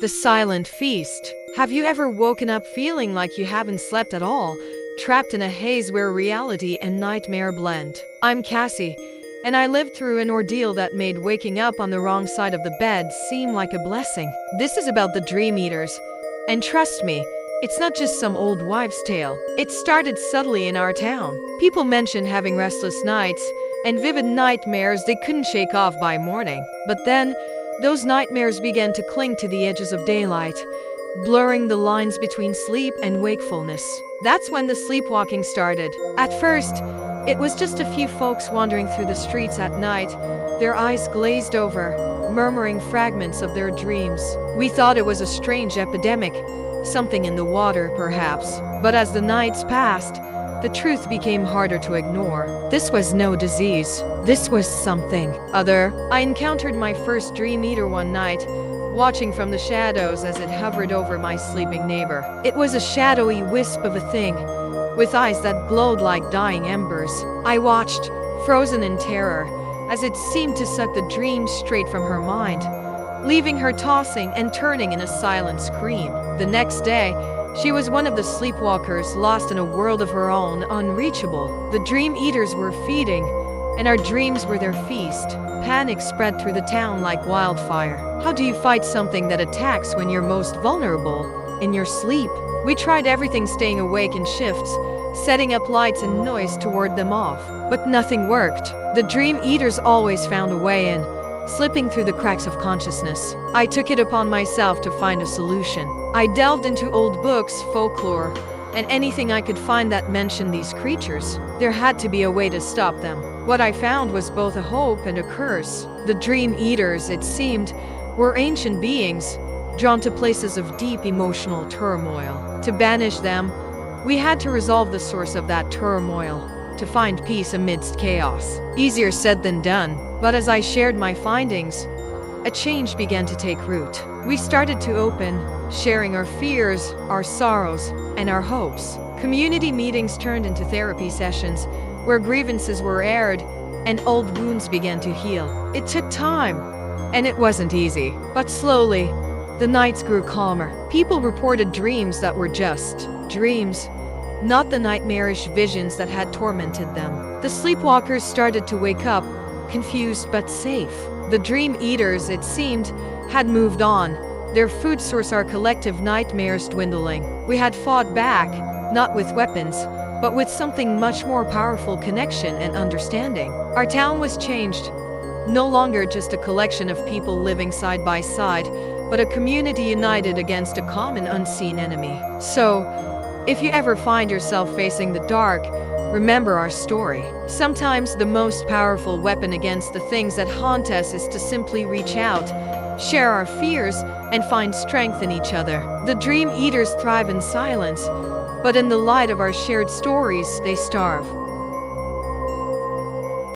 The silent feast. Have you ever woken up feeling like you haven't slept at all, trapped in a haze where reality and nightmare blend? I'm Cassie, and I lived through an ordeal that made waking up on the wrong side of the bed seem like a blessing. This is about the Dream Eaters. And trust me, it's not just some old wives' tale. It started subtly in our town. People mentioned having restless nights and vivid nightmares they couldn't shake off by morning. But then, those nightmares began to cling to the edges of daylight, blurring the lines between sleep and wakefulness. That's when the sleepwalking started. At first, it was just a few folks wandering through the streets at night, their eyes glazed over, murmuring fragments of their dreams. We thought it was a strange epidemic, something in the water, perhaps. But as the nights passed, the truth became harder to ignore. This was no disease. This was something other. I encountered my first dream eater one night, watching from the shadows as it hovered over my sleeping neighbor. It was a shadowy wisp of a thing, with eyes that glowed like dying embers. I watched, frozen in terror, as it seemed to suck the dream straight from her mind, leaving her tossing and turning in a silent scream. The next day, she was one of the sleepwalkers lost in a world of her own, unreachable. The Dream Eaters were feeding, and our dreams were their feast. Panic spread through the town like wildfire. How do you fight something that attacks when you're most vulnerable? In your sleep. We tried everything, staying awake in shifts, setting up lights and noise to ward them off. But nothing worked. The Dream Eaters always found a way in, slipping through the cracks of consciousness. I took it upon myself to find a solution. I delved into old books, folklore, and anything I could find that mentioned these creatures. There had to be a way to stop them. What I found was both a hope and a curse. The Dream Eaters, it seemed, were ancient beings, drawn to places of deep emotional turmoil. To banish them, we had to resolve the source of that turmoil, to find peace amidst chaos. Easier said than done, but as I shared my findings, a change began to take root. We started to open, sharing our fears, our sorrows, and our hopes. Community meetings turned into therapy sessions, where grievances were aired and old wounds began to heal. It took time, and it wasn't easy, but slowly, the nights grew calmer. People reported dreams that were just dreams, not the nightmarish visions that had tormented them. The sleepwalkers started to wake up, confused but safe. The Dream Eaters, it seemed, had moved on, their food source, our collective nightmares, dwindling. We had fought back, not with weapons, but with something much more powerful: connection and understanding. Our town was changed, no longer just a collection of people living side by side, but a community united against a common unseen enemy. So, if you ever find yourself facing the dark, remember our story. Sometimes the most powerful weapon against the things that haunt us is to simply reach out, share our fears, and find strength in each other. The Dream Eaters thrive in silence, but in the light of our shared stories, they starve.